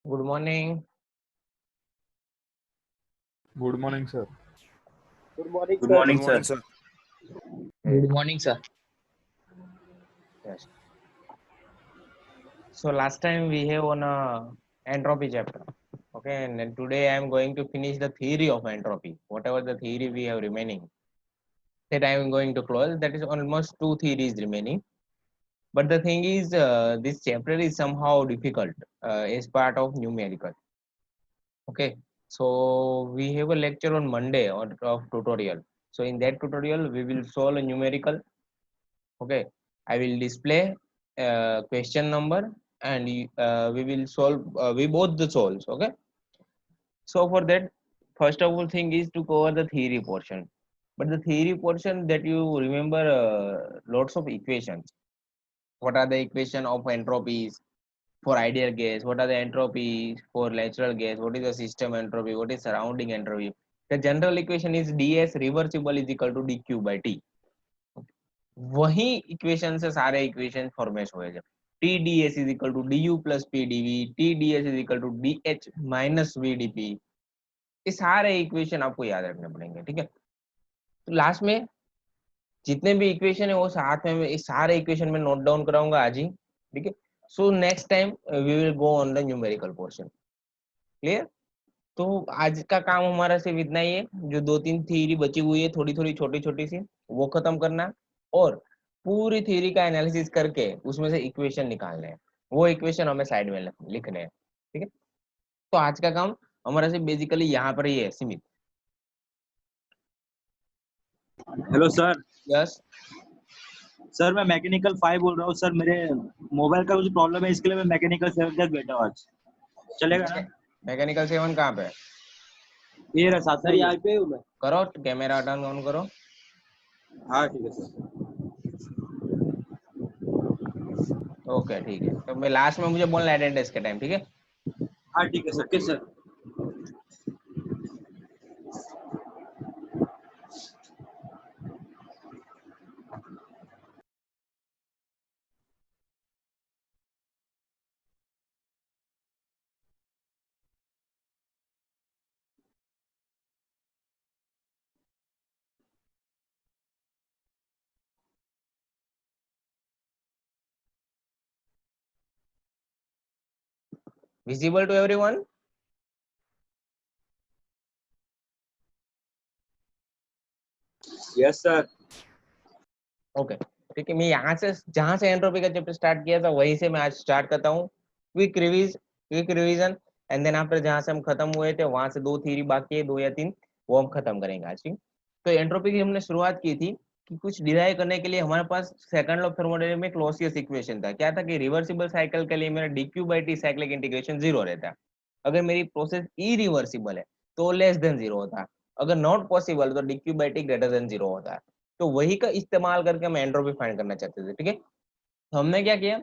Good morning. Good morning, sir. Good morning, Good sir. Good morning, morning, sir. sir. Okay. Good morning, sir. Yes. So last time we have on a entropy chapter. Okay, and then today I am going to finish the theory of entropy. Whatever the theory we have remaining, that I am going to close. That is almost two theories remaining. But the thing is, this chapter is somehow difficult as part of numerical. Okay, so we have a lecture on Monday of tutorial. So in that tutorial, we will solve a numerical. Okay, I will display question number and we will solve we both the solves. Okay, so for that, first of all thing is to cover the theory portion, but the theory portion that you remember lots of equations. What are the equation of entropies for ideal gas? What are the entropy for natural gas? What is the system entropy? What is surrounding entropy? The general equation is ds reversible is equal to dq by t. वही equation से सारे equation format हुए जब T D S is equal to D U plus P D V T D S is equal to D H minus V D P, ये सारे equation आपको याद रखने पड़ेंगे। ठीक है, तो लास्ट में जितने भी इक्वेशन है वो साथ में इस सारे इक्वेशन में नोट डाउन कराऊंगा आज ही। ठीक है, so next time we will go on the numerical portion. Clear? तो आज का काम हमारा सिर्फ इतना ही है, जो दो तीन थ्योरी बची हुई है थोड़ी थोड़ी छोटी छोटी सी, वो खत्म करना और पूरी थ्योरी का एनालिसिस करके उसमें से इक्वेशन निकालने हैं। वो इक्वेशन हमें साइड में लिखने हैं। ठीक है, तो आज का काम हमारा सिर्फ बेसिकली यहाँ पर ही है सीमित। Hello sir. यस सर मैं मैकेनिकल 5 बोल रहा हूँ सर। मेरे मोबाइल का कुछ प्रॉब्लम है, इसके लिए मैं मैकेनिकल 7 तक बैठा हूँ आज। चलेगा ना? मैकेनिकल 7 कहाँ पे है? ये रहा साथ सर में। यहाँ पे हूँ मैं। करो कैमरा टर्न ऑन करो। हाँ ठीक है सर। ओके ठीक है, तो मैं लास्ट में मुझे बोलना अटेंडेंस के टाइम। ठीक है, हाँ ठीक है सर। किस sir? Visible to everyone? Yes sir. Okay ठीक है, मैं यहाँ से जहाँ से एंट्रोपी का चैप्टर स्टार्ट किया था वहीं से मैं आज स्टार्ट करता हूँ। Quick revision and then after जहाँ से हम खत्म हुए थे वहां से दो थ्योरी बाकी है, दो या तीन, वो हम खत्म करेंगे आज। ठीक, तो एंट्रोपी की हमने शुरुआत की थी कि कुछ डिराइव करने के लिए हमारे पास सेकंड लॉ ऑफ थर्मोडायनेमिक्स में क्लॉसियस इक्वेशन था। क्या था कि रिवर्सिबल साइकिल के लिए मेरा dq by T cyclic integration zero रहता है। अगर मेरी प्रोसेस इरिवर्सिबल है तो लेस देन जीरो होता है, अगर नॉट पॉसिबल तो dq by T greater than zero होता है। तो वही का इस्तेमाल करके हम एंट्रोपी फाइंड करना चाहते थे। ठीक है, तो हमने क्या किया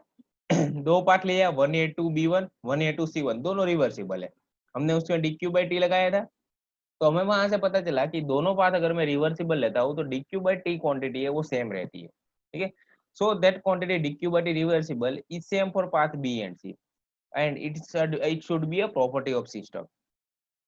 दो पार्ट लिया, 1a2b1 1a2c1 दोनों रिवर्सिबल है। हमने उसमें dq बाई टी लगाया था, तो हमें वहां से पता चला कि दोनों पाथ अगर मैं रिवर्सिबल लेता हूँ तो dq बाई टी क्वांटिटी है वो सेम रहती है। ठीक है, so that quantity dq by T reversible is same for path B and C and it should be a property of system.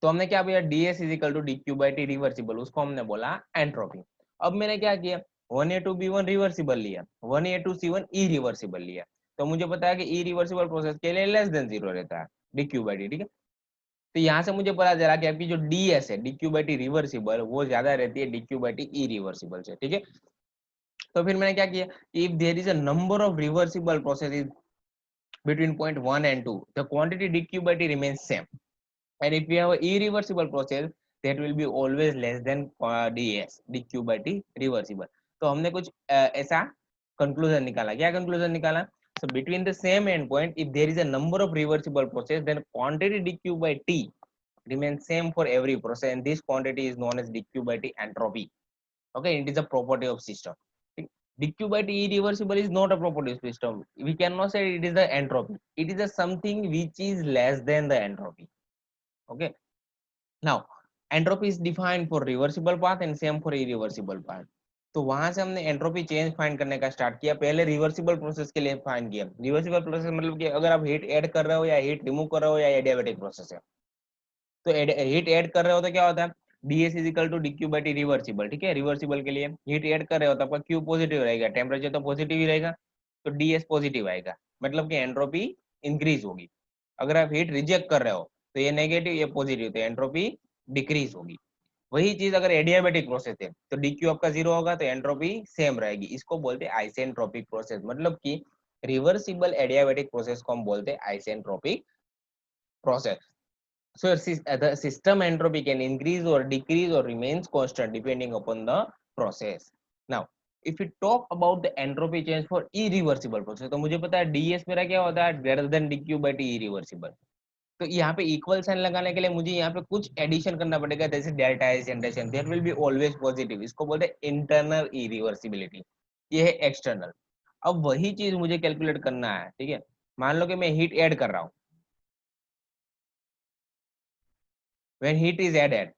तो हमने क्या किया, ds is equal to dq by T reversible, उसको हमने बोला एंट्रोपी। अब मैंने क्या किया, 1a2b1 रिवर्सिबल लिया, 1a2c1 इरिवर्सिबल लिया। तो मुझे पता है कि इरिवर्सिबल प्रोसेस के लिए लेस देन जीरो रहता है dq बाई टी। ठीक है, तो यहाँ से मुझे पता चला कि आपकी जो ds है dq बाई टी रिवर्सिबल वो ज्यादा रहती है dq बाई टी इरिवर्सिबल से। ठीक है, तो फिर मैंने क्या किया, if there is a number of reversible processes between point 1 and 2 the quantity dq by t remains same, and if we have an irreversible process that will be always less than ds dq by t reversible। तो हमने कुछ ऐसा conclusion निकाला। क्या conclusion निकाला? so between the same endpoint if there is a number of reversible process then quantity dq by t remains same for every process and this quantity is known as dq by t entropy। okay, it is a property of system। dq by t irreversible is not a property of system, we cannot say it is the entropy, it is a something which is less than the entropy। okay, now entropy is defined for reversible path and same for irreversible path। तो वहां से हमने entropy change find करने का start किया। पहले reversible process के लिए फाइंड किया। रिवर्सिबल प्रोसेस मतलब कि अगर आप हीट ऐड कर रहे हो या हीट रिमूव कर रहे हो या एडियाबेटिक प्रोसेस है, तो हीट ऐड कर रहे हो तो क्या होता है, ds is equal to dq by T reversible. ठीक है, रिवर्सिबल के लिए हीट ऐड कर रहे हो तो आपका q पॉजिटिव रहेगा, टेम्परेचर तो पॉजिटिव ही रहेगा, तो ds पॉजिटिव आएगा, मतलब कि एंट्रोपी इंक्रीज होगी। अगर आप हीट रिजेक्ट कर रहे हो तो ये नेगेटिव ये पॉजिटिव, तो एंट्रोपी डिक्रीज होगी। वही चीज अगर एडियाबेटिक प्रोसेस है तो dq आपका जीरो होगा, तो एंट्रोपी सेम रहेगी। इसको बोलते हैं आइसेंट्रोपिक प्रोसेस, मतलब कि रिवर्सिबल एडियाबेटिक प्रोसेस को हम बोलते हैं isentropic process. So the system entropy can increase or decrease or remains constant depending upon the process. Now, if we talk about the entropy change for irreversible process, तो मुझे पता है ds मेरा क्या होता है, greater than dq by t irreversible। तो यहाँ पे इक्वल साइन लगाने के लिए मुझे यहाँ पे कुछ एडिशन करना पड़ेगा, जैसे delta S generation, that will be always positive. इसको बोलते हैं इंटरनल इरिवर्सिबिलिटी, ये है एक्सटर्नल। अब वही चीज मुझे कैलकुलेट करना है। ठीक है, मान लो कि मैं हीट ऐड कर रहा हूँ, when heat is added,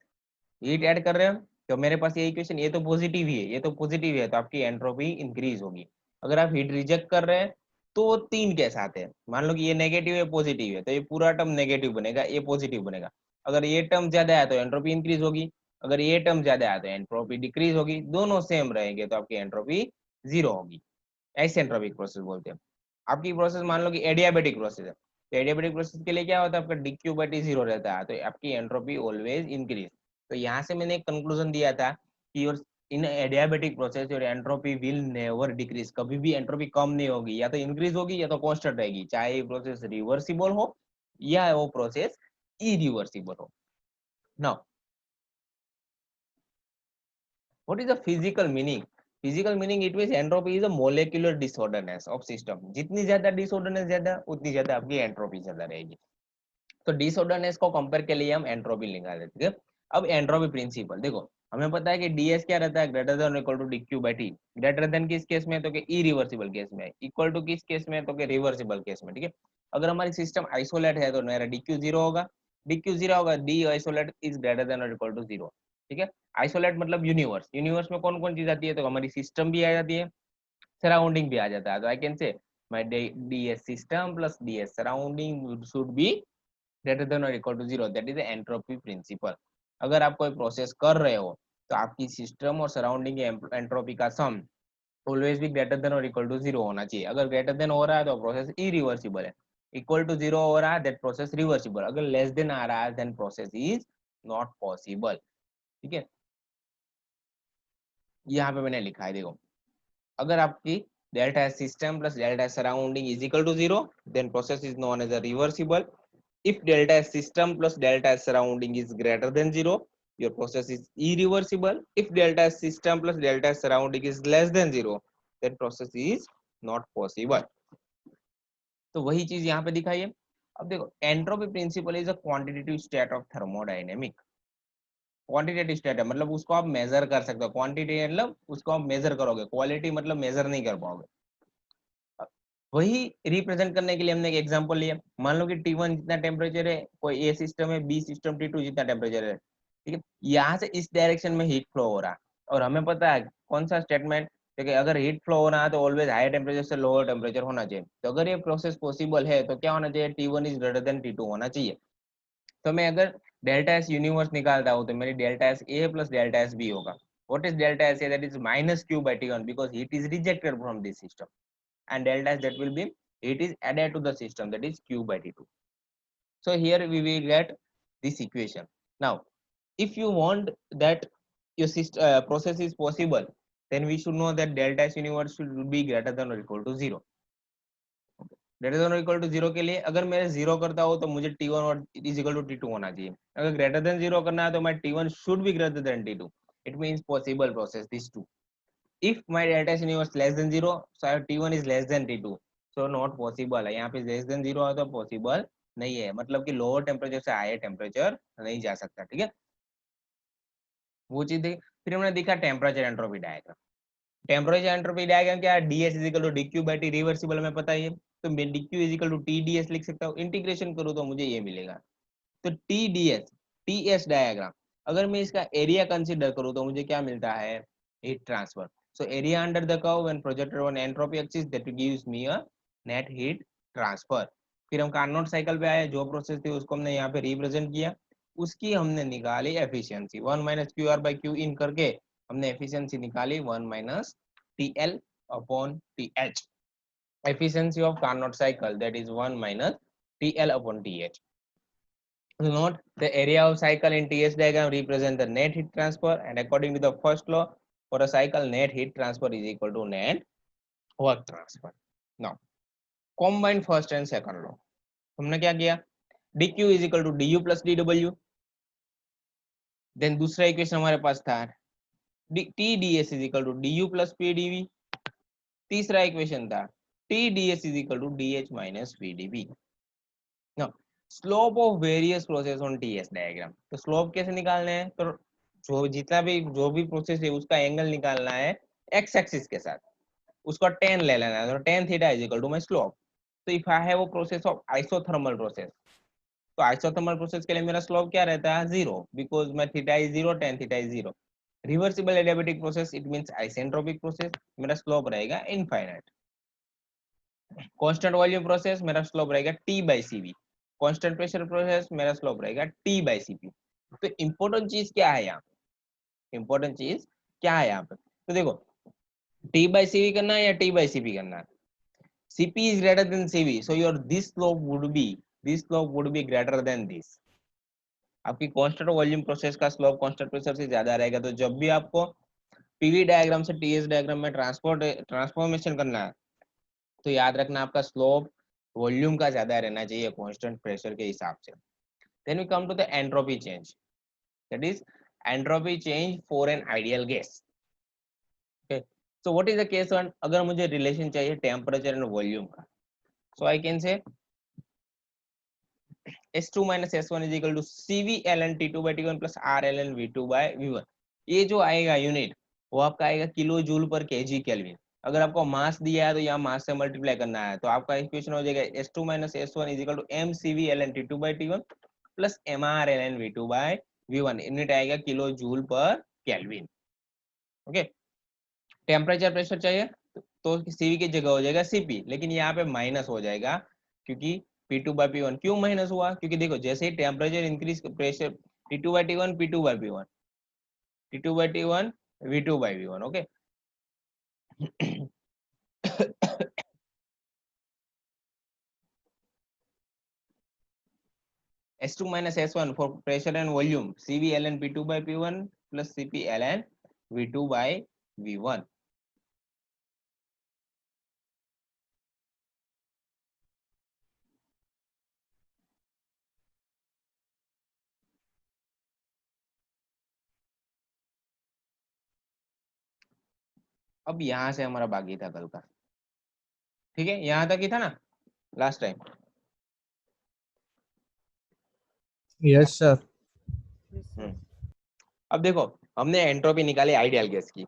heat add कर रहे हो तो मेरे पास ये इक्वेशन, ये तो पॉजिटिव ही है, ये तो पॉजिटिव है, तो आपकी एंट्रोपी इंक्रीज होगी। अगर आप हीट रिजेक्ट कर रहे हैं तो तीन केस आते हैं। मान लो कि ये नेगेटिव है पॉजिटिव है, तो ये पूरा टर्म नेगेटिव बनेगा, ये पॉजिटिव बनेगा। अगर ये टर्म ज्यादा है तो एंट्रोपी इंक्रीज होगी, अगर ये टर्म ज्यादा है तो एंट्रोपी डिक्रीज होगी। दोनों सेम रहेंगे तो आपकी एंट्रोपी जीरो होगी। ऐसे एंट्रोपिक प्रोसेस बोलते हैं। आपकी प्रोसेस मान लो कि एडियाबेटिक प्रोसेस है, तो एडियाबेटिक प्रोसेस के लिए क्या होता है, आपका dq by t जीरो रहता है, तो आपकी एंट्रोपी ऑलवेज इंक्रीज। तो यहाँ से मैंने एक कंक्लूजन दिया था कि your in adiabatic process your entropy will never decrease, कभी भी एंट्रोपी कम नहीं होगी, या तो इंक्रीज होगी या तो कांस्टेंट रहेगी, चाहे ये प्रोसेस रिवर्सिबल हो या वो प्रोसेस इरिवर्सिबल हो। Now what is the physical meaning? Physical meaning it means entropy is a molecular disorderness of system. जितनी ज्यादा डिसऑर्डरनेस ज्यादा, उतनी ज्यादा आपकी एंट्रोपी ज्यादा रहेगी। तो डिसऑर्डरनेस को कंपेयर के लिए हम एंट्रोपी निकाल लेते हैं। अब एंट्रोपी प्रिंसिपल देखो, हमें पता है कि ds क्या रहता है, greater than equal to dq by T. Greater than किस केस में, तो कि इरिवर्सिबल केस में, इक्वल टू किस केस में, तो कि रिवर्सिबल केस में। ठीक है, अगर हमारी सिस्टम आइसोलेट है तो मेरा dq जीरो होगा, dq जीरो होगा, d isolate is greater than और इक्वल टू जीरो। ठीक है, आइसोलेट मतलब यूनिवर्स, यूनिवर्स में कौन कौन चीज आती है, तो हमारी सिस्टम भी आ जाती है, सराउंडिंग भी आ जाता है। तो I can say my ds system plus ds surrounding should be greater than और equal to zero, that is entropy principle. अगर आप कोई प्रोसेस कर रहे हो तो आपकी सिस्टम और सराउंडिंग की एंट्रोपी का सम ऑलवेज भी ग्रेटर देन और इक्वल टू जीरो होना चाहिए। अगर ग्रेटर देन हो रहा है तो प्रोसेस इरिवर्सिबल है, इक्वल टू जीरो हो रहा है दैट प्रोसेस रिवर्सिबल, अगर लेस देन आ रहा है then process is not possible. ठीक है, यहाँ पे मैंने लिखा है देखो, अगर आपकी delta system plus delta surrounding is equal to zero, then process is known as a reversible. If delta S system plus delta S surrounding is greater than zero, your process is irreversible. If delta S system plus delta S surrounding is less than zero, then process is not possible. तो वही चीज यहाँ पे दिखाई है। अब देखो, entropy principle is a quantitative state of thermodynamic. Quantitative state है मतलब उसको आप मेजर कर सकते हो, क्वांटिटी मतलब उसको आप मेजर करोगे, क्वालिटी मतलब मेजर नहीं कर पाओगे। वही रिप्रेजेंट करने के लिए हमने एक एग्जांपल लिया। मान लो कि T1 जितना टेम्परेचर है, कोई ए सिस्टम है, बी सिस्टम T2 जितना टेम्परेचर है। ठीक है, यहाँ से इस डायरेक्शन में हीट फ्लो हो रहा है, और हमें पता है कौन सा स्टेटमेंट, क्योंकि अगर हीट फ्लो हो रहा है तो ऑलवेज हायर टेम्परेचर से लोअर टेम्परेचर होना चाहिए। तो अगर ये प्रोसेस पॉसिबल है तो क्या होना चाहिए, T1 is greater than T2 होना चाहिए। तो मैं अगर डेल्टा एस यूनिवर्स निकालता हूँ तो मेरी delta S A plus delta S B होगा। What is delta S A, that is minus Q by T1 because heat is rejected from this system, and delta S that will be it is added to the system, that is q by t2. So here we will get this equation. Now if you want that your system process is possible, then we should know that delta S universe should be greater than or equal to zero. Greater than और equal to zero के लिए अगर मैं zero करता हूँ तो मुझे T1 और इज इक्वल टू T2 होना चाहिए। अगर ग्रेटर देन जीरो करना है तो मैं T1 should be greater than T2। It means possible process this too. If my delta S universe less than zero, so T1 is less than T2, so not possible है। यहाँ पे less than zero है तो possible नहीं है, मतलब कि lower temperature से हायर टेम्परेचर नहीं जा सकता। ठीक है, वो चीज देखी। फिर हमने देखा temperature entropy diagram. Temperature entropy diagram क्या है, ds is equal to dq by T reversible में पता ही है, तो मैं dq is equal to tds लिख सकता हूँ। इंटीग्रेशन करूँ तो मुझे ये मिलेगा। तो tds ts डायग्राम, अगर मैं इसका एरिया कंसीडर करूँ तो मुझे क्या मिलता है, heat transfer. So area under the curve when projected on entropy axis that gives me a net heat transfer. फिर हम कार्नोट साइकिल पे आए, जो प्रोसेस थी उसको हमने यहाँ पे रिप्रेजेंट किया, उसकी हमने निकाली efficiency 1 minus Q R by Q in करके हमने एफिशिएंसी निकाली 1 minus T L upon T H. Efficiency of Carnot cycle, that is 1 minus TL upon TH. Note the area of cycle in TS diagram represent the net heat transfer, and according to the first law for a cycle net heat transfer is equal to net work transfer. Now combine first and second law. हमने क्या किया, dq is equal to du plus dw. Then दूसरा equation हमारे पास था tds is equal to du plus pdv. तीसरा equation था tds is equal to dh minus vdv. Now slope of various process on TS diagram. तो slope कैसे निकालना है, तो जो भी प्रोसेस है उसका एंगल निकालना है x एक्सिस के साथ, उसका tan ले लेना है, तो tan theta is equal to my slope. तो if I have a process of isothermal process, तो आइसोथर्मल प्रोसेस के लिए मेरा स्लोप क्या रहता है, 0, because my theta is 0, tan theta is 0. Reversible adiabatic process, it means isentropic process, मेरा slope रहेगा इनफाइनाइट. कांस्टेंट वॉल्यूम प्रोसेस, मेरा स्लोप रहेगा t by cv. Constant pressure process, मेरा स्लोप रहेगा t by cp. तो इंपॉर्टेंट चीज क्या है यहाँ, इंपॉर्टेंट चीज क्या है यहाँ पे, तो देखो t by cv करना है या t by cp करना है. cp is greater than cv, so your this slope would be greater than this. आपकी कांस्टेंट वॉल्यूम प्रोसेस का स्लोप कांस्टेंट प्रेशर से ज्यादा रहेगा, तो जब भी आपको पीवी डायग्राम से टीएस डायग्राम में ट्रांसफॉर्मेशन करना है, तो याद रखना आपका स्लोप वॉल्यूम का ज्यादा रहना चाहिए कांस्टेंट प्रेशर के हिसाब से. Then we come to the entropy change, that is entropy change for an ideal gas. Okay, so what is the case one, अगर मुझे रिलेशन चाहिए टेम्परेचर एंड वॉल्यूम का, सो आई कैन से S2 minus S1 is equal to CV ln T2 by T1 plus R ln V2 by V1. ये जो आएगा unit वो आपका आएगा किलो जूल पर केजी केल्विन. अगर आपको मास दिया है तो यहाँ मास से मल्टीप्लाई करना है, तो आपका इक्वेशन हो जाएगा S2 minus S1 is equal to mCV ln T2 by T1 plus MR ln V2 by V1. Unit आएगा kilo joule per kelvin. Okay, temperature pressure चाहिए तो CV की जगह हो जाएगा CP, लेकिन यहाँ पे माइनस हो जाएगा क्योंकि P2 by P1. क्यों माइनस हुआ, क्योंकि देखो जैसे ही temperature increase, pressure T2 by T1 P2 by P1, T2 by T1 V2 by V1. Okay, S2 minus S1 for pressure and volume, CV ln P2 by P1 plus CP ln V2 by V1. अब यहां से हमारा बाकी था कल का, ठीक है, यहां तक ही था ना लास्ट टाइम. Yes sir. अब देखो हमने एंट्रोपी निकाली आइडियल गैस की.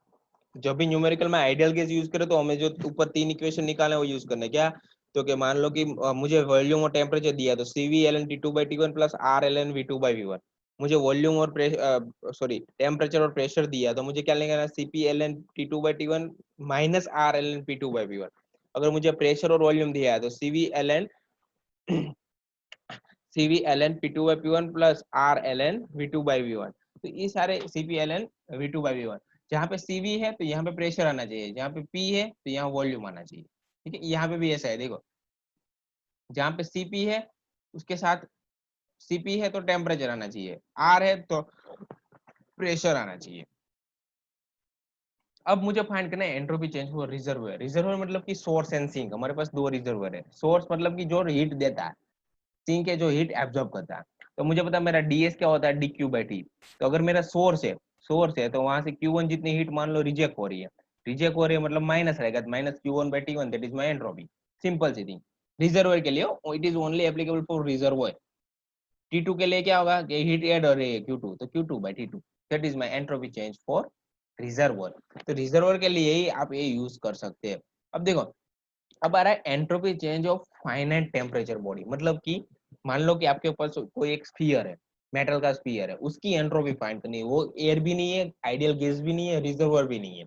जब भी न्यूमेरिकल में आइडियल गैस यूज करें तो हमें जो ऊपर 3 इक्वेशन निकाले वो यूज करना है. क्या, तो कि मान लो कि मुझे वॉल्यूम और टेम्परेचर दिया, तो CV ln T2 by T1 plus R ln V2 by V1. मुझे वॉल्यूम और टेम्परेचर और प्रेशर दिया, तो मुझे क्या लेना, CP ln T2 by T1 minus R ln P2 by V1. अगर मुझे प्रेशर और वॉल्यूम दिया है तो CV ln P2 by P1 plus R ln V2 by V1. तो ये सारे CP ln V2 by V1. जहाँ पे CV है तो यहाँ पे प्रेशर आना चाहिए, जहाँ पे P है तो यहाँ वॉल्यूम आना चाहिए. ठीक है, यहाँ पे भी ऐसा है, देखो जहाँ पे CP है उसके साथ CP है तो टेम्परेचर आना चाहिए, R है तो प्रेशर आना चाहिए. अब मुझे फाइंड करना है entropy change for reservoir. Reservoir मतलब कि सोर्स एंड सिंक. हमारे पास 2 रिजर्वोयर है. सोर्स मतलब कि जो हीट देता है, सिंक है जो हीट एब्जॉर्ब करता है. तो मुझे पता है मेरा ds क्या होता है, dq by t. तो अगर मेरा सोर्स है तो वहां से q1 जितनी हीट मान लो रिजेक्ट हो रही है मतलब माइनस रहेगा, minus q1 by t1, that is my entropy. Simple सी थिंग. रिजर्वोयर के लिए it is only applicable for reservoir. t2 के लिए क्या होगा कि हीट ऐड हो रही है q2, तो q2 by t2, that is my entropy change for reservoir. तो रिजर्वोयर के लिए ही आप ये यूज कर सकते हैं. अब देखो अब आ रहा है entropy change of finite temperature body. मतलब कि मान लो कि आपके पास कोई एक स्फीयर है, मेटल का स्फीयर है, उसकी एंट्रोपी फाइंड करनी है. वो एयर भी नहीं है, आइडियल गैस भी नहीं है, रिजर्वोयर भी नहीं है.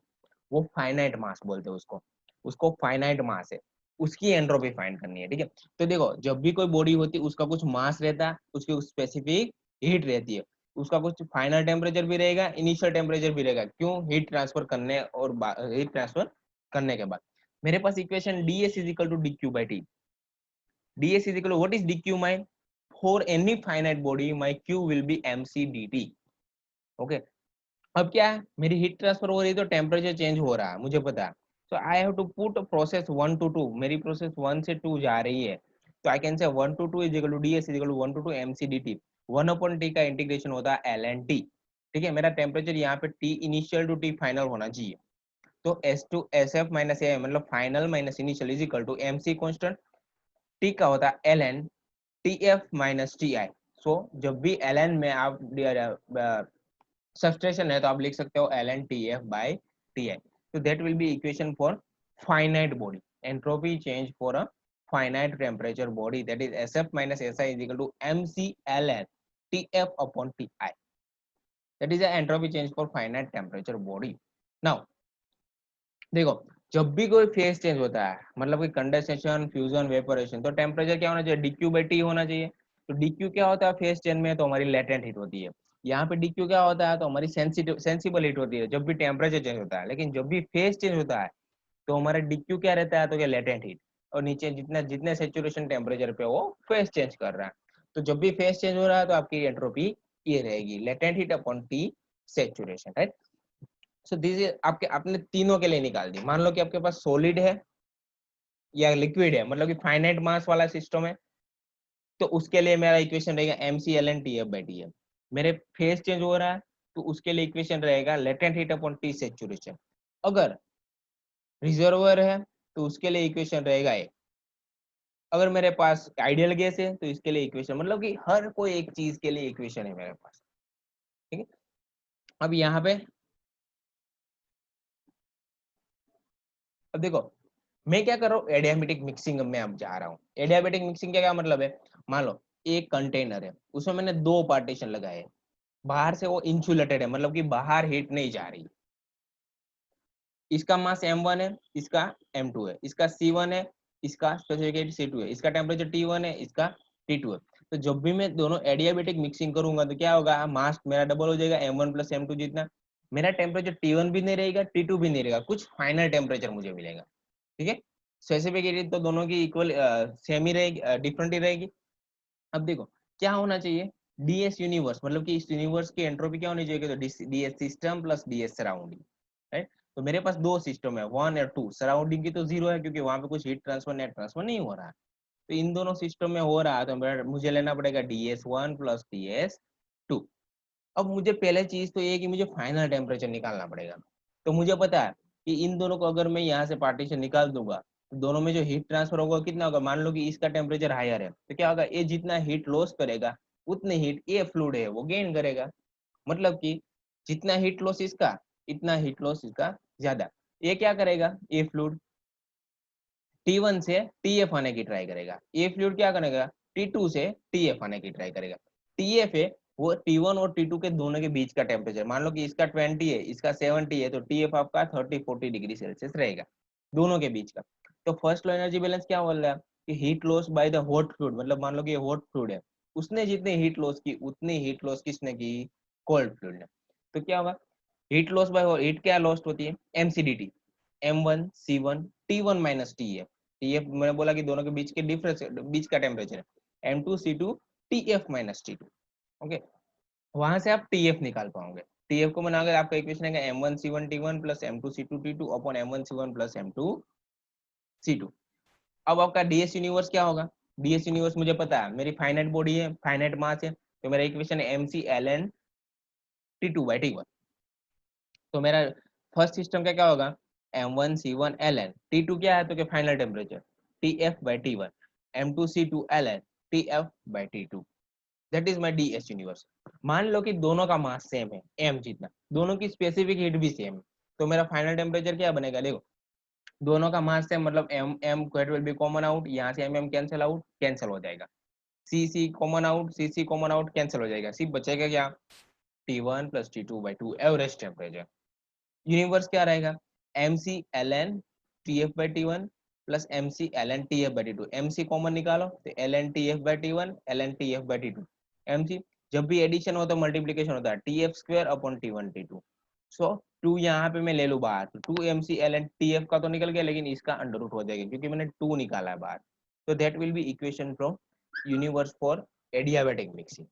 वो फाइनाइट मास बोलते हैं उसको, उसको फाइनाइट मास है, उसकी एंट्रोपी फाइंड करनी है, ठीक है। तो देखो जब भी कोई बॉडी होती है उसका कुछ मास रहता है, उसकी स्पेसिफिक हीट रहती है, उसका कुछ फाइनल टेम्परेचर भी रहेगा, इनिशियल टेम्परेचर भी रहेगा, क्यों, हीट ट्रांसफर करने और हीट ट्रांसफर करने के बाद मेरे पास equation ds is equal to dq by t, ds is equal to what is dq, my for any finite body my q will be mc dt, okay. अब क्या है, मेरी हीट ट्रांसफर हो रही है तो टेम्परेचर चेंज हो रहा है, मुझे पता है, so I have to put process 1 to 2, मेरी प्रोसेस 1 से 2 जा रही है, तो आई कैन से 1 to 2 is equal to ds is equal to 1 to 2 mc dt, 1 upon t का इंटीग्रेशन होता है ln t, ठीक है। मेरा टेम्परेचर यहाँ पे t initial to t final होना चाहिए, तो S2 SF माइनस ए मतलब final minus initial is equal to mc constant, t का होता है ln tf minus ti, so जब भी ln में आप सबस्ट्रेशन है तो आप लिख सकते हो ln tf by ti, so that will be equation for finite body, entropy change for a finite temperature body, that is sf minus si is equal to mc ln tf upon ti, that is the entropy change for finite temperature body. Now देखो जब भी कोई phase change होता है, मतलब कि condensation, fusion, evaporation, तो temperature क्या होना चाहिए, dq by t होना चाहिए, तो dq क्या होता है फेज चेंज में, तो हमारी लेटेंट हीट होती है, यहाँ पे dq क्या होता है, तो हमारी सेंसिबल हीट होती है जब भी टेम्परेचर चेंज होता है, लेकिन जब भी फेज चेंज होता है तो हमारा dq क्या रहता है, तो क्या लेटेंट हीट, और नीचे जितना जितने सेचुरेशन टेम्परेचर पे वो फेज चेंज कर रहा है, तो जब भी फेज चेंज हो रहा है तो आपकी एंट्रोपी ये रहेगी, latent heat upon T saturation, right. So this is आपके आपने तीनों के लिए निकाल दी, मान लो कि आपके पास सॉलिड है या लिक्विड है, मतलब कि फाइनाइट मास वाला सिस्टम है, तो उसके लिए मेरा इक्वेशन रहेगा mc ln tf by tf, मेरे फेज चेंज हो रहा है तो उसके लिए इक्वेशन रहेगा latent heat upon T saturation, अगर रिजर्वर है तो उसके लिए इक्वेशन रहेगा ए, अगर मेरे पास आइडियल गैस है तो इसके लिए इक्वेशन, मतलब कि हर कोई एक चीज के लिए इक्वेशन है मेरे पास, ठीक है। अब यहाँ पे अब देखो मैं क्या कर रहा हूँ, एडियाबेटिक मिक्सिंग में अब जा रहा हूँ। एडियाबेटिक मिक्सिंग क्या क्या मतलब है, मान लो एक कंटेनर है, उसमें मैंने दो पार्टीशन लगाए, बाहर से वो इंसुलेटेड है, मतलब कि बाहर हीट नहीं जा रही, इसका मास m1 है, इसका m2 है, इसका c1 है, इसका स्पेसिफिक c2 है, इसका टेम्परेचर t1 है, इसका t2 है, तो जब भी मैं दोनों एडियाबेटिक मिक्सिंग करूंगा तो क्या होगा, मास मेरा डबल हो जाएगा, m1 प्लस m2 जितना, मेरा टेम्परेचर t1 भी नहीं रहेगा, t2 भी नहीं रहेगा, कुछ फाइनल टेम्परेचर मुझे मिलेगा, ठीक है। स्पेसिफिक हीट तो दोनों की इक्वल सेम ही रहेगी, डिफरेंट ही रहेगी। अब देखो क्या होना चाहिए, ds यूनिवर्स, मतलब कि इस यूनिवर्स की एंट्रोपी क्या होनी चाहिए, तो ds system plus ds surrounding, right. तो मेरे पास दो सिस्टम है, 1 और 2, सराउंडिंग की तो 0 है क्योंकि वहां पे कुछ हीट ट्रांसफर नेट ट्रांसफर नहीं हो रहा है, तो इन दोनों सिस्टम में हो रहा है, तो मुझे लेना पड़ेगा ds1 प्लस ds2। अब मुझे पहले चीज तो ये है कि मुझे फाइनल टेम्परेचर निकालना पड़ेगा, तो मुझे पता है कि इन दोनों को अगर मैं यहाँ से पार्टीशन निकाल दूंगा तो दोनों में जो हीट ट्रांसफर होगा कितना होगा, मान लो कि इसका टेम्परेचर हायर है तो क्या होगा, ये जितना हीट लॉस करेगा उतनी हीट ये फ्लूइड है वो गेन करेगा, मतलब कि जितना हीट लॉस इसका इतना हीट लॉस इसका ज्यादा, ये क्या करेगा, ये फ्लूइड T1 से TF आने की ट्राई करेगा, ये फ्लूइड क्या करेगा, T2 से TF आने की ट्राई करेगा, TF है वो T1 और T2 के दोनों के बीच का टेम्परेचर, मान लो कि इसका 20 है इसका 70 है, तो TF आपका 30-40 डिग्री सेल्सियस रहेगा दोनों के बीच का। तो फर्स्ट लॉ एनर्जी बैलेंस क्या बोल रहा है कि heat loss by the hot fluid, मतलब मान लो कि ये हॉट फ्लूइड है, उसने जितनी हीट लॉस की उतनी हीट लॉस किसने की, कोल्ड फ्लूइड ने, तो क्या होगा, हीट लॉस बाय हीट क्या लॉस्ट होती है, mcdt, m1 c1 t1 minus tf, tf मैंने बोला कि दोनों के बीच के डिफरेंस बीच का टेम्परेचर है, m2 c2 tf minus t2, okay. वहां से आप tf निकाल पाओगे, tf को बनाओगे आपका इक्वेशन है m1 c1 t1 plus m2 c2 t2 upon m1 c1 plus m2 c2। अब आपका ds यूनिवर्स क्या होगा, ds यूनिवर्स मुझे पता है, मेरी फाइनाइट बॉडी है, फाइनाइट मास है, तो मेरा इक्वेशन है mc ln t2 by t1, तो मेरा फर्स्ट सिस्टम का क्या होगा, m1 c1 ln t2 क्या है, तो क्या final temperature tf by t1, m2 c2 ln tf by t2, that is my ds universe. मान लो कि दोनों का मास सेम है m जितना, दोनों की स्पेसिफिक हीट भी सेम है, तो मेरा फाइनल टेम्परेचर क्या बनेगा, देखो दोनों का मास सेम, मतलब m that will be common out, यहाँ से m कैंसिल आउट कैंसिल हो जाएगा, c common out, c common out cancel हो जाएगा, सिर्फ बचेगा क्या, T1 plus T2 by 2 average temperature. Universe क्या रहेगा, mc ln tf by t1 plus mc ln tf by t2। mc common निकालो तो ln tf by t1 ln tf by t2। mc जब भी एडिशन होता है मल्टीप्लीकेशन होता है tf square upon t1 t2। सो 2 यहाँ पे मैं ले लूँ बाहर तो 2 mc ln tf का तो निकल गया लेकिन इसका अंडर रूट हो जाएगा क्योंकि मैंने 2 निकाला है बाहर। तो that will be equation from universe for adiabatic mixing.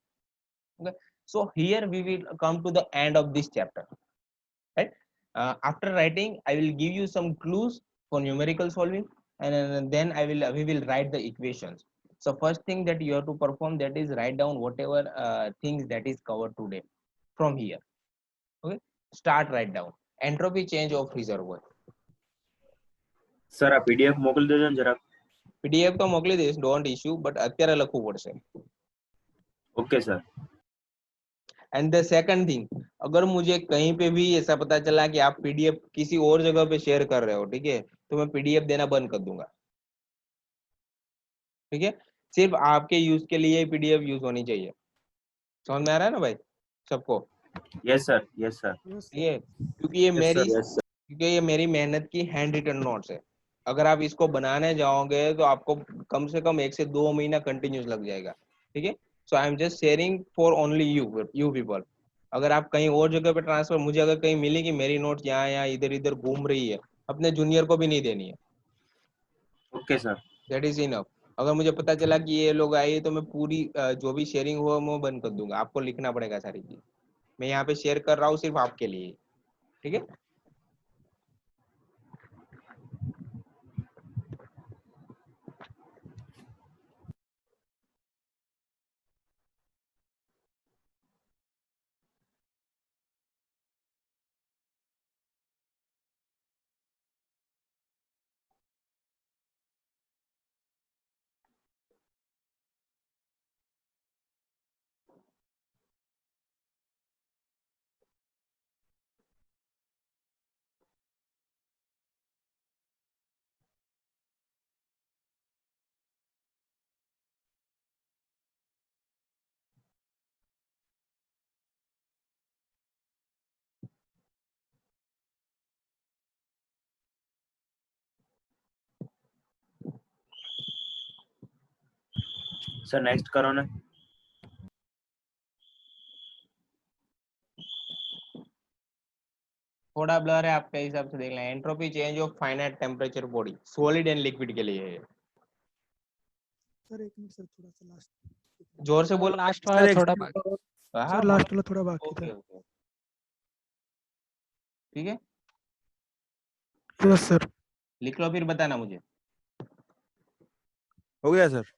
Okay, so here we will come to the end of this chapter, right? After writing I will give you some clues for numerical solving, and then we will write the equations. So first thing that you have to perform, that is write down whatever things that is covered today from here. Okay, start write down entropy change of reservoir. Sir આ PDF મોકલી દેજો ને જરાક. pdf તો મોકલી દઈશ, don't issue, but અત્યારે લખવું પડશે. Okay sir. And the second thing, अगर मुझे कहीं पे भी ऐसा पता चला कि आप पीडीएफ किसी और जगह पे शेयर कर रहे हो, ठीक है, तो मैं पीडीएफ देना बंद कर दूंगा। ठीक है, सिर्फ आपके यूज के लिए पीडीएफ यूज होनी चाहिए। समझ में आ रहा है ना भाई सबको? Yes sir, yes sir. ठीक है, क्योंकि ये मेरी मेहनत की हैंड रिटन नोट्स है। अगर आप इसको बनाने जाओगे तो आपको कम से कम 1 से 2 महीना कंटिन्यूस लग जाएगा। ठीक है, so I am just sharing for only you people. अगर आप कहीं और जगह पे ट्रांसफर, मुझे अगर कहीं मिली कि मेरी नोट्स यहाँ यहाँ इधर इधर घूम रही है, अपने जूनियर को भी नहीं देनी है। Okay sir. That is enough. अगर मुझे पता चला कि ये लोग आए तो मैं पूरी जो भी शेयरिंग हुआ मैं बंद कर दूंगा। आपको लिखना पड़ेगा सारी चीज। मैं यहाँ पे शेयर कर रहा हूँ सिर्फ आपके लिए। ठीक है, सर नेक्स्ट करो ना. थोड़ा ब्लर है आपके हिसाब से देख लें। Entropy change of finite temperature body, solid and liquid के लिए है। सर एक मिनट सर, थोड़ा सा लास्ट जोर से बोलो। लास्ट वाला थोड़ा बाकी। हाँ, सर, लास्ट वाला थोड़ा बाकी ओके था। ओके, ठीक है, यस सर। लिख लो फिर बताना मुझे। हो गया सर।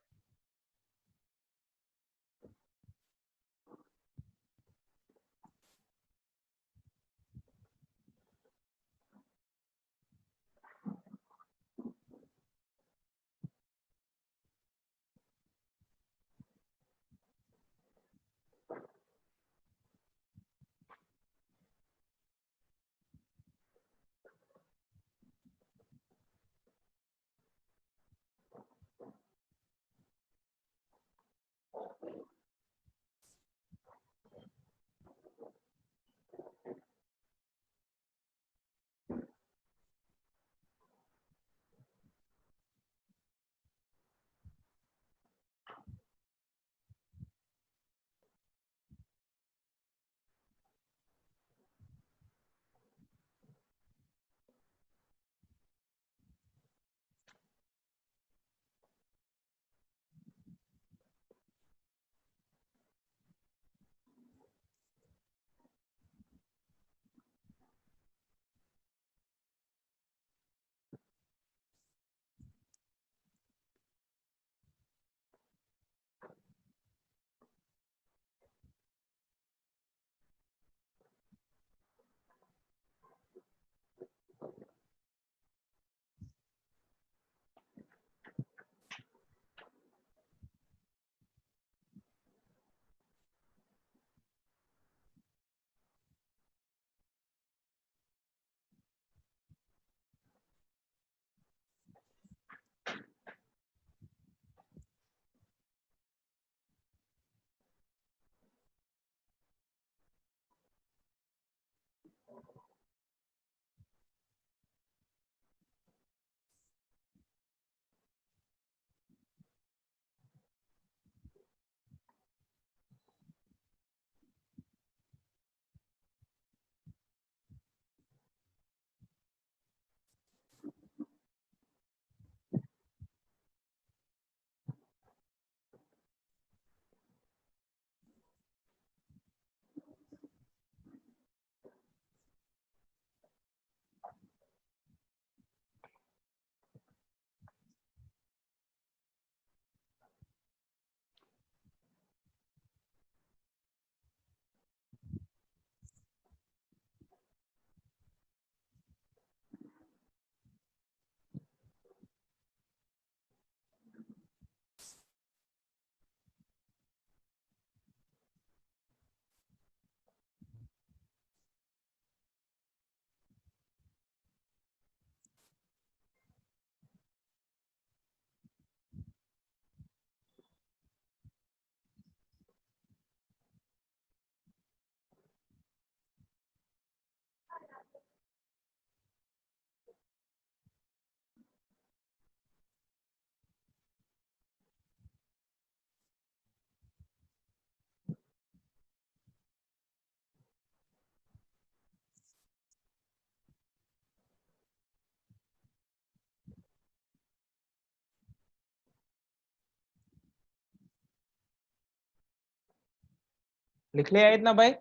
लिख लिया इतना भाई?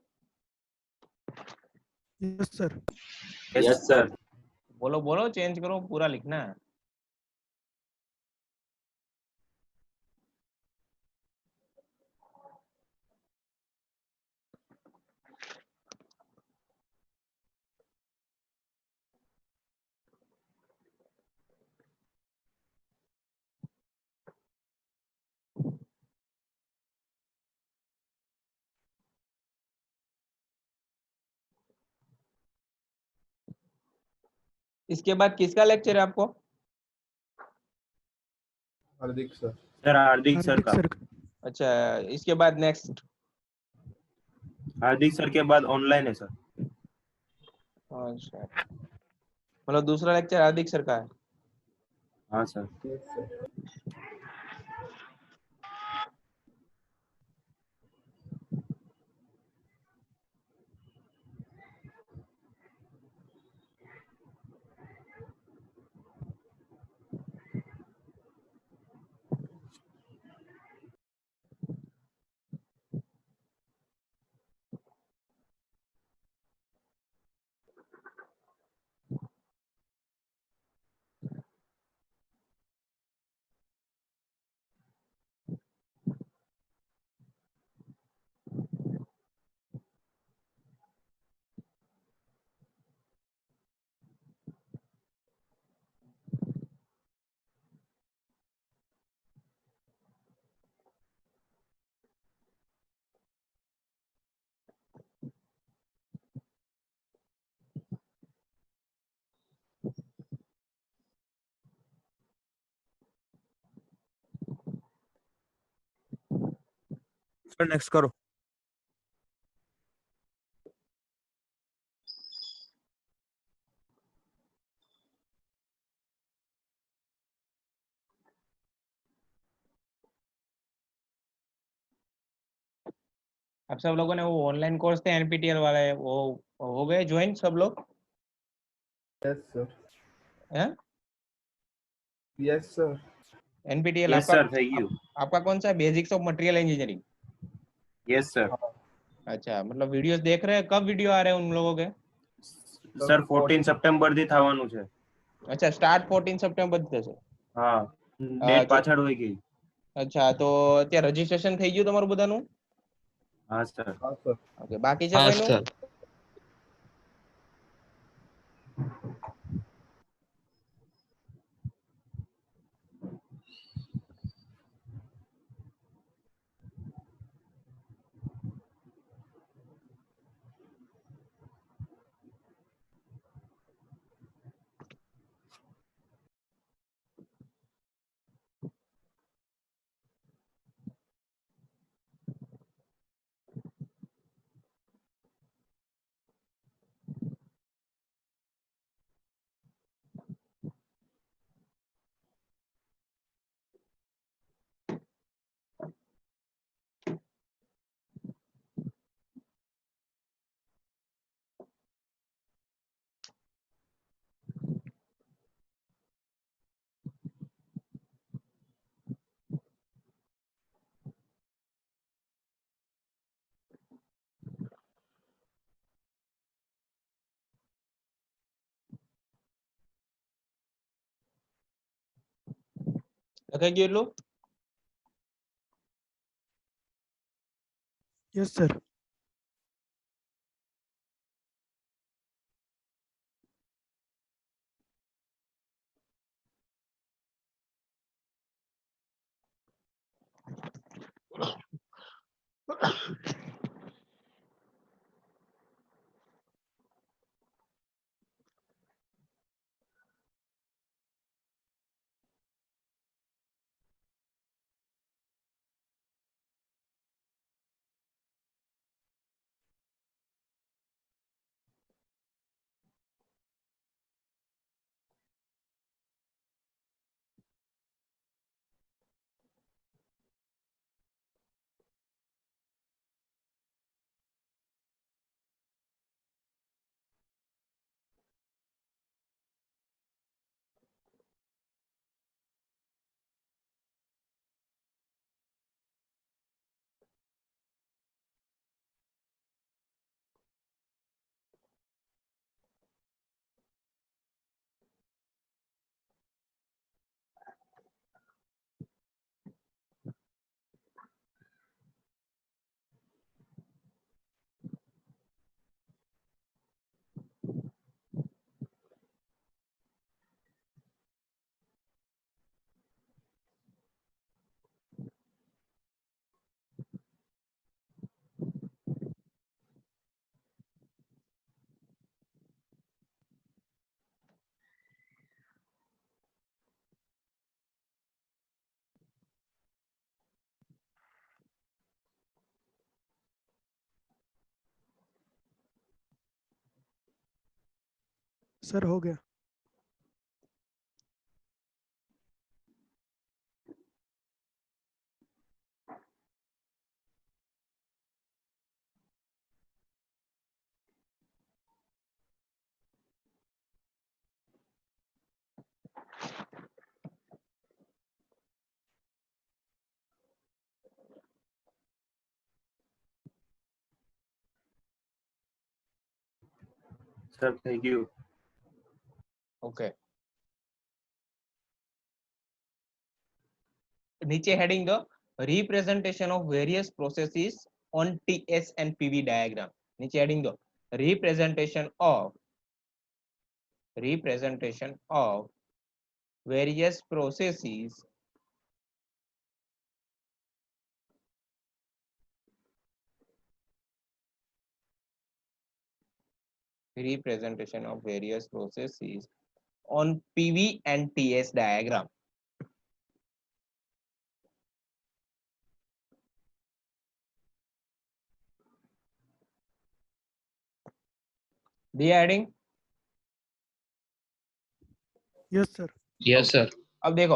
Yes sir. Yes sir. बोलो बोलो, चेंज करो, पूरा लिखना है। इसके बाद किसका लेक्चर है आपको? हार्दिक सर। सर हार्दिक सर हार्दिक का। सर। अच्छा, इसके बाद नेक्स्ट? हार्दिक सर के बाद ऑनलाइन है सर। अच्छा, मतलब दूसरा लेक्चर हार्दिक सर का है। हाँ sir. Yes sir. Sir next करो। आप सब लोगों ने वो ऑनलाइन कोर्स थे एनपीटीएल वाले, वो हो गए ज्वाइन सब लोग? Yes sir. हैं? Yes sir. एनपीटीएल यस आपका सर, थैंक यू। आपका कौन सा है? Basics of material engineering. Yes sir. अच्छा, मतलब वीडियोस देख रहे हैं? कब वीडियो आ रहे हैं उन लोगों के? સર 14 સપ્ટેમ્બર થી થવાનું છે। अच्छा, स्टार्ट 14 સપ્ટેમ્બર થશે। હા, ડેટ અચ્છા, પાછળ હોઈ ગઈ। અચ્છા, તો ત્યાં રજીસ્ટ્રેશન થઈ ગયું તમારું બધાનું? હા સર। हाँ सर। ઓકે, બાકી છે हाँ કોઈનું? सर। લખાઈ ગયું એટલું? Yes sir. सर हो गया। Sir thank you. ओके, नीचे हेडिंग दो, representation of various processes on TS and PV diagram. नीचे हेडिंग दो, representation of various processes on PV and TS diagram. दिया heading? Yes sir. Yes sir. अब देखो,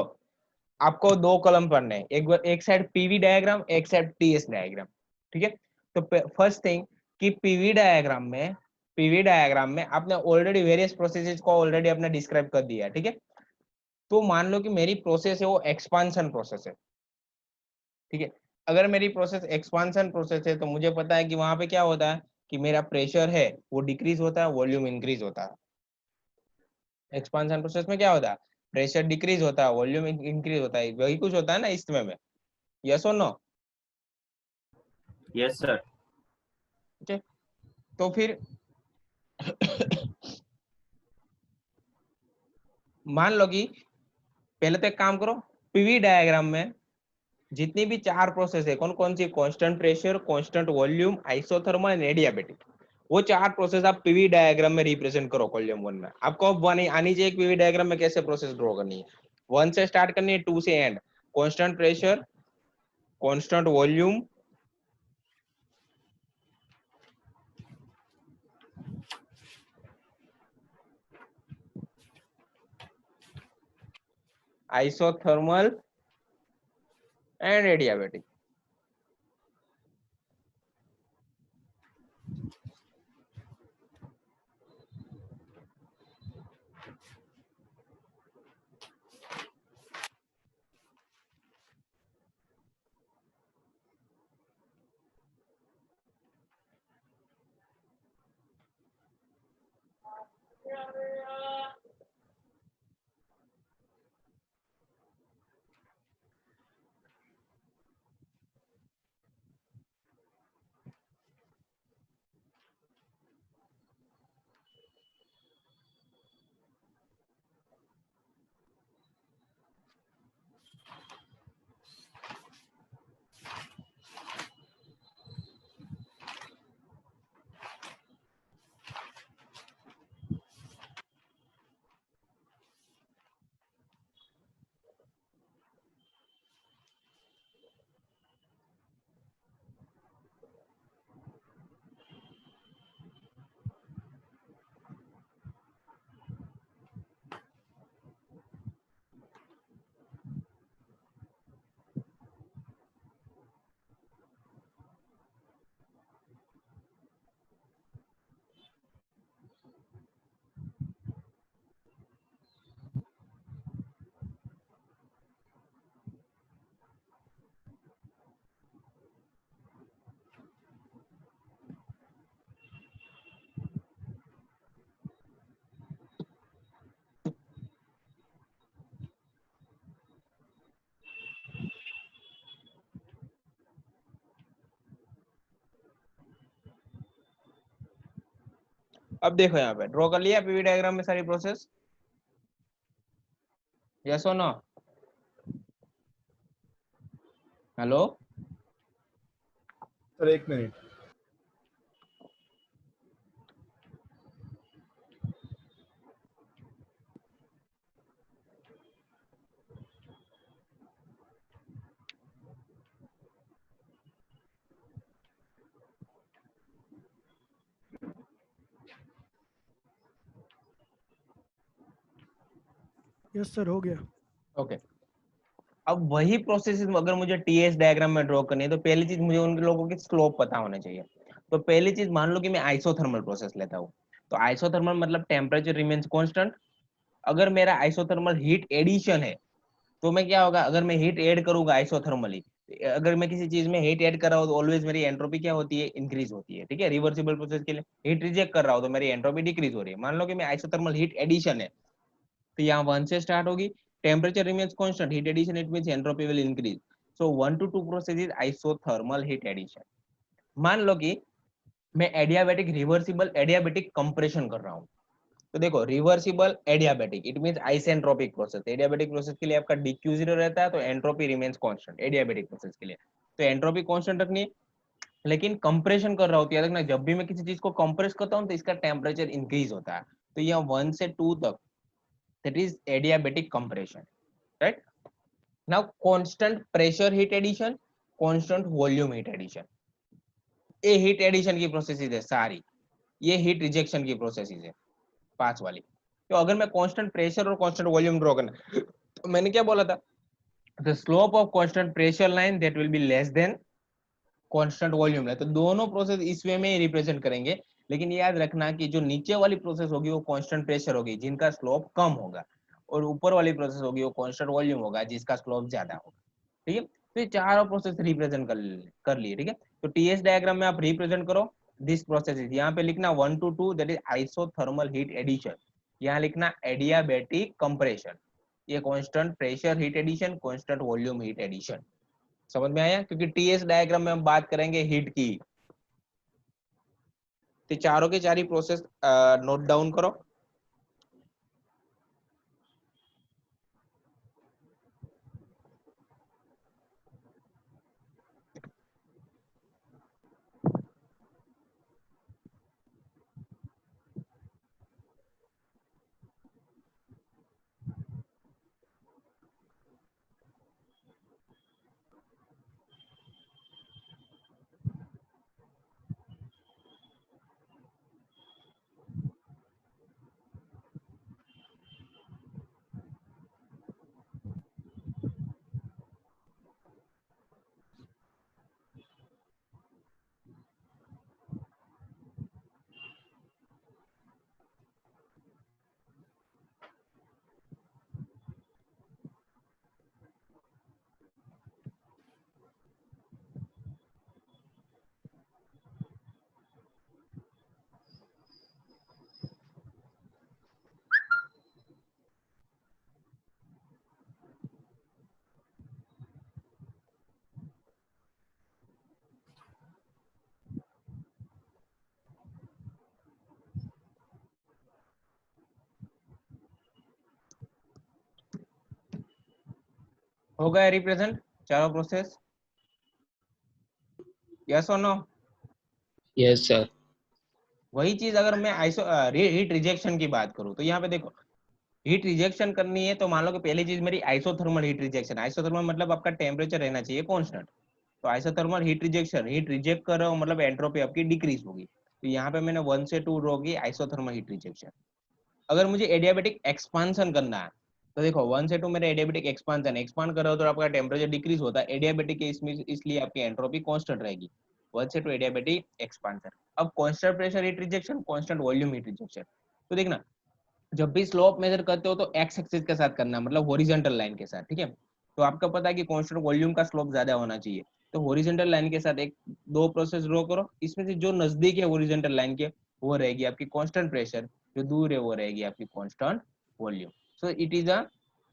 आपको दो कॉलम पढ़ने हैं, एक साइड पीवी डायग्राम, एक साइड टीएस डायग्राम। ठीक है, तो फर्स्ट थिंग कि पीवी डायग्राम में आपने ऑलरेडी वेरियस प्रोसेसेस को ऑलरेडी आपने डिस्क्राइब कर दिया है। ठीक है, तो मान लो कि मेरी प्रोसेस है वो एक्सपांशन प्रोसेस है। ठीक है, अगर मेरी प्रोसेस एक्सपांशन प्रोसेस है तो मुझे पता है कि वहां पे क्या होता है कि मेरा प्रेशर है वो डिक्रीज होता है, वॉल्यूम इंक्रीज होता है। एक्सपांशन प्रोसेस में क्या होता है, प्रेशर डिक्रीज होता है, वॉल्यूम इंक्रीज होता है, वही कुछ होता है ना इसमें में। यस और नो? Yes sir. ठीक है, तो फिर मान लो कि पहले तो एक काम करो, पीवी डायग्राम में जितनी भी चार प्रोसेस है, कौन कौन सी, constant pressure, constant volume, isothermal and adiabatic, वो चार प्रोसेस आप पीवी डायग्राम में रिप्रेजेंट करो। कॉलम 1 में आपको अब आनी चाहिए पीवी डायग्राम में कैसे प्रोसेस ड्रॉ करनी है। 1 से स्टार्ट करनी है, 2 से and. Constant pressure, constant volume, isothermal and adiabatic. अब देखो यहाँ पे ड्रॉ कर लिया पीवी डायग्राम में सारी प्रोसेस। यस और नो? हेलो? सर एक मिनट। यस सर हो गया। ओके, अब वही प्रोसेस अगर मुझे टीएस डायग्राम में ड्रॉ करनी है तो पहली चीज मुझे उन लोगों की स्लोप पता होना चाहिए। तो पहली चीज मान लो कि मैं आइसोथर्मल प्रोसेस लेता हूँ, तो आइसोथर्मल मतलब टेम्परेचर रिमेन्स कांस्टेंट। अगर मेरा आइसोथर्मल हीट एडिशन है तो मैं क्या होगा, अगर मैं हीट ऐड करूंगा आइसोथर्मली, अगर मैं किसी चीज में हीट ऐड कर रहा हूँ तो ऑलवेज मेरी एंट्रोपी क्या होती है, इंक्रीज होती है। ठीक है, रिवर्सिबल प्रोसेस के लिए हीट रिजेक्ट कर रहा हूँ तो मेरी एंट्रोपी डिक्रीज हो रही है। मान लो कि मैं आइसोथर्मल हीट एडिशन है, तो यहाँ 1 से स्टार्ट होगी, temperature remains constant, heat addition it means entropy will increase. So 1 to 2 process is isothermal heat addition. मान लो कि मैं एडियाबैटिक रिवर्सिबल एडियाबैटिक कंप्रेशन कर रहा हूँ, तो देखो reversible adiabatic it means isentropic process. Adiabatic process के लिए आपका dq0 रहता है, तो entropy remains constant adiabatic process के लिए। तो एंट्रोपी कांस्टेंट रखनी है, लेकिन कंप्रेशन कर रहा होती है, याद रखना जब भी मैं किसी चीज को कंप्रेस करता हूं तो इसका टेम्परेचर इंक्रीज होता है। तो यहाँ 1 से 2 तक that is adiabatic compression, right. Now constant pressure heat addition, constant volume heat addition, ये हीट एडिशन की प्रोसेसेस है सारी, ये हीट रिजेक्शन की प्रोसेसेस है 5 वाली। तो अगर मैं कांस्टेंट प्रेशर और कांस्टेंट वॉल्यूम ड्रॉ करना, तो मैंने क्या बोला था, the slope of constant pressure line that will be less than constant volume line. तो दोनों प्रोसेस इस वे में ही रिप्रेजेंट करेंगे, लेकिन याद रखना कि जो नीचे वाली प्रोसेस होगी वो कांस्टेंट प्रेशर होगी जिनका स्लोप कम होगा, और ऊपर वाली प्रोसेस होगी वो कांस्टेंट वॉल्यूम होगा जिसका स्लोप ज्यादा होगा। ठीक है, तो ये चारों प्रोसेस रिप्रेजेंट कर लिए। ठीक है, तो टीएस डायग्राम में आप रिप्रेजेंट करो दिस प्रोसेस। यहाँ पे लिखना 1 to 2 that is isothermal heat addition, यहाँ लिखना एडियाबैटिक कंप्रेशन, ये constant pressure heat addition, constant volume heat addition. समझ में आया, क्योंकि टीएस डायग्राम में हम बात करेंगे हीट की। तो चारों के चार ही प्रोसेस नोट डाउन करो। हो गया रिप्रेजेंट चारों प्रोसेस, यस और नो? Yes sir. वही चीज अगर मैं हीट रिजेक्शन की बात करूं, तो यहाँ पे देखो हीट रिजेक्शन करनी है तो मान लो कि पहली चीज मेरी आइसोथर्मल हीट रिजेक्शन। आइसोथर्मल मतलब आपका टेम्परेचर रहना चाहिए कांस्टेंट, तो isothermal heat rejection, heat reject कर रहा हूं मतलब एंट्रोपी आपकी डिक्रीज होगी। तो यहाँ पे मैंने 1 से 2 ड्रॉ की आइसोथर्मल हीट रिजेक्शन। अगर मुझे एडियाबैटिक एक्सपांशन करना है तो देखो 1 से 2 मेरा एडियाबैटिक एक्सपांशन, एक्सपांड कर रहा हो तो आपका टेम्परेचर डिक्रीज होता है, एडियाबैटिक के इसमें इसलिए आपकी एंट्रोपी कांस्टेंट रहेगी। 1 से 2 एडियाबैटिक एक्सपांशन। अब constant pressure heat rejection, constant volume heat rejection. तो देखना जब भी स्लोप मेजर करते हो तो एक्स एक्सिस के साथ करना, मतलब हॉरिजॉन्टल लाइन के साथ। ठीक है, तो आपको पता है कि कांस्टेंट वॉल्यूम का स्लोप ज्यादा होना चाहिए, तो हॉरिजॉन्टल लाइन के साथ एक दो प्रोसेस ड्रॉ करो, इसमें से जो नजदीक है हॉरिजॉन्टल लाइन के वो रहेगी आपकी कांस्टेंट प्रेशर, जो दूर है वो रहेगी आपकी constant volume. So it is a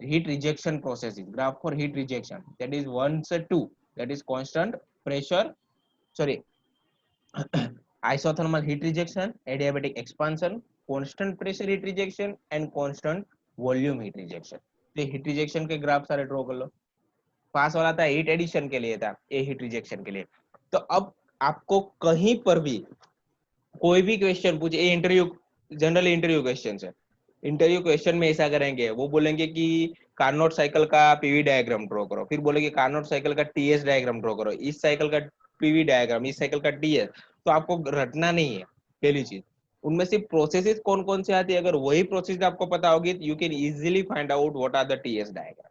heat rejection processes, graph for heat rejection, that is 1 से 2 that is constant pressure, sorry, isothermal heat rejection, adiabatic expansion, constant pressure heat rejection and constant volume heat rejection। तो heat rejection के graph सारे draw कर लो। पास वाला था heat addition के लिए था, ये हीट रिजेक्शन के लिए। तो अब आपको कहीं पर भी कोई भी क्वेश्चन पूछे, ये इंटरव्यू जनरल इंटरव्यू क्वेश्चन है, इंटरव्यू क्वेश्चन में ऐसा करेंगे, वो बोलेंगे कि कार्नोट साइकिल का पीवी डायग्राम ड्रॉ करो, फिर बोलेंगे कार्नोट साइकिल का टीएस डायग्राम ड्रॉ करो, इस साइकिल का पीवी डायग्राम, इस साइकिल का टीएस। तो आपको रटना नहीं है, पहली चीज उनमें से प्रोसेसेस कौन कौन से आती है, अगर वही प्रोसेस आपको पता होगी you can easily find out what are the TS diagram.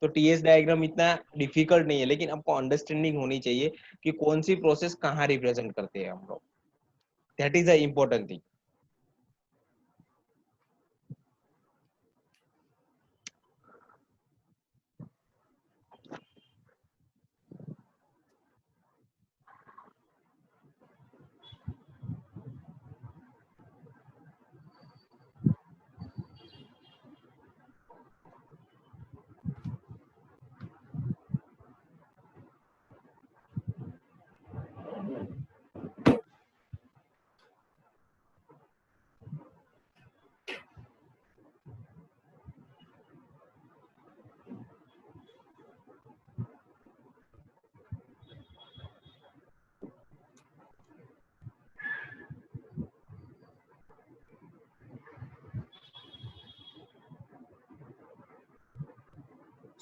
तो टीएस डायग्राम इतना डिफिकल्ट नहीं है, लेकिन आपको अंडरस्टैंडिंग होनी चाहिए कि कौन सी प्रोसेस कहाँ रिप्रेजेंट करते हैं हम लोग, that is the important thing.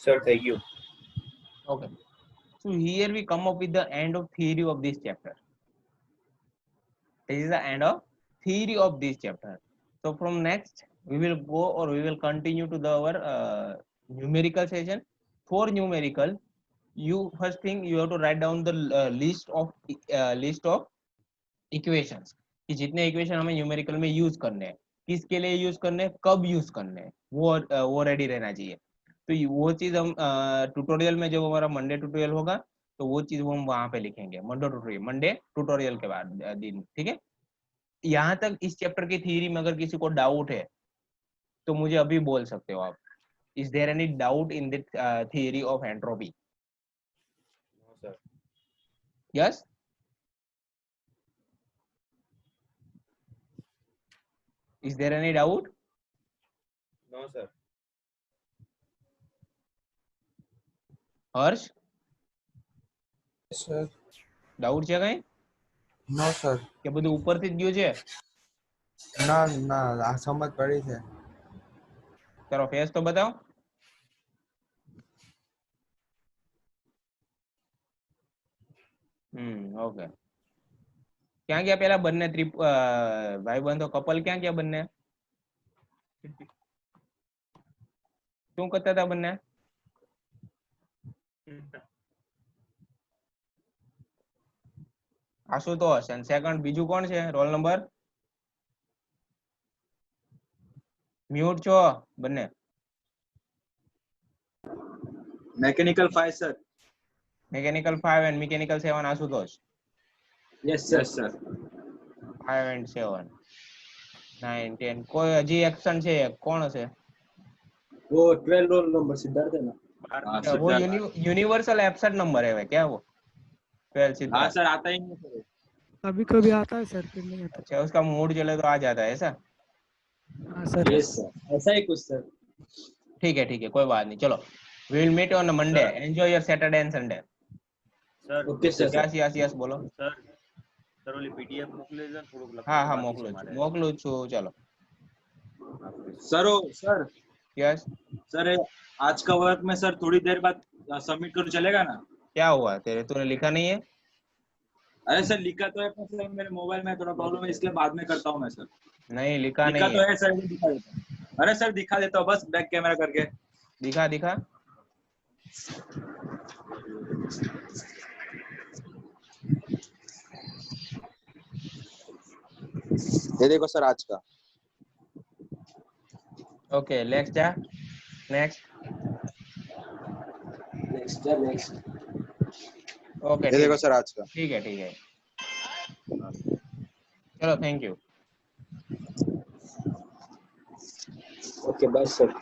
Sir, thank you. Okay, so here we come up with the end of theory of this chapter. This is the end of theory of this chapter. So from next we will go, or we will continue to our numerical session. For numerical, you first thing you have to write down the list of equations कि जितने equation हमें numerical में use करने हैं, किसके लिए use करने हैं, कब यूज करने हैं, वो रेडी रहना चाहिए। तो वो चीज हम ट्यूटोरियल में, जब हमारा मंडे ट्यूटोरियल होगा तो वो चीज वो हम वहां पे लिखेंगे, मंडे ट्यूटोरियल के बाद दिन, ठीक है। यहाँ तक इस चैप्टर की थ्योरी में अगर किसी को डाउट है तो मुझे अभी बोल सकते हो आप। Is there any doubt in the theory of entropy? No, sir. Yes, is there any doubt? No, sir. Harsh, sir doubt છે કઈ નો સર કે બધું ઉપરથી જ ગયું છે? ના ના આ સમજ પડી છે તારો ફેસ તો બતાવો. ઓકે. ક્યાં ગયા પેલા બંને ભાઈબંધો કપલ? ક્યાં ગયા બંને? શું કરતા હતા બંને? આશુતોષ અને સેકન્ડ બીજું કોણ છે? Roll number? મ્યુટ છો બંને. Mechanical 5, sir. Mechanical 5 and mechanical 7 Ashutosh. Yes, sir. Yes, sir. 5 and 7 9 10 કોઈ હજી એક્શન છે? કોણ હશે? वो 12 रोल नंबर सिद्धार्थ है ना। वो यूनिवर्सल एब्सेंट नंबर है क्या वो? 12 हाँ सिद्धार्थ। सर, आता ही नहीं सर। कभी कभी आता है सर, फिर नहीं आता। अच्छा, उसका मूड चले तो आ जाता है ऐसा? हाँ सर। यस सर, ऐसा ही कुछ सर। ठीक है, कोई बात नहीं। चलो, we will meet on Monday. Enjoy your Saturday and Sunday. Sir okay sir. Yes बोलो सर। सर ओली पीडीएफ મોકલી દેજો થોડુંક લખવાનું हाँ બાકી છે મોકલું મારે। છું चलो सर यस। सर आज का वर्क में सर थोड़ी देर बाद सबमिट करूँ चलेगा ना? क्या हुआ तूने लिखा नहीं है? अरे सर लिखा तो है पर सर मेरे मोबाइल में थोड़ा प्रॉब्लम है, इसलिए बाद में करता हूँ मैं सर। नहीं लिखा लिखा नहीं तो है। है सर, दिखा देता हूँ। अरे सर दिखा देता हूँ बस बैक कैमरा करके। दिखा ये देखो सर आज का। ओके नेक्स्ट जा नेक्स्ट नेक्स्ट ओके ये देखो सर आज का। ठीक है चलो thank you. Okay bye sir.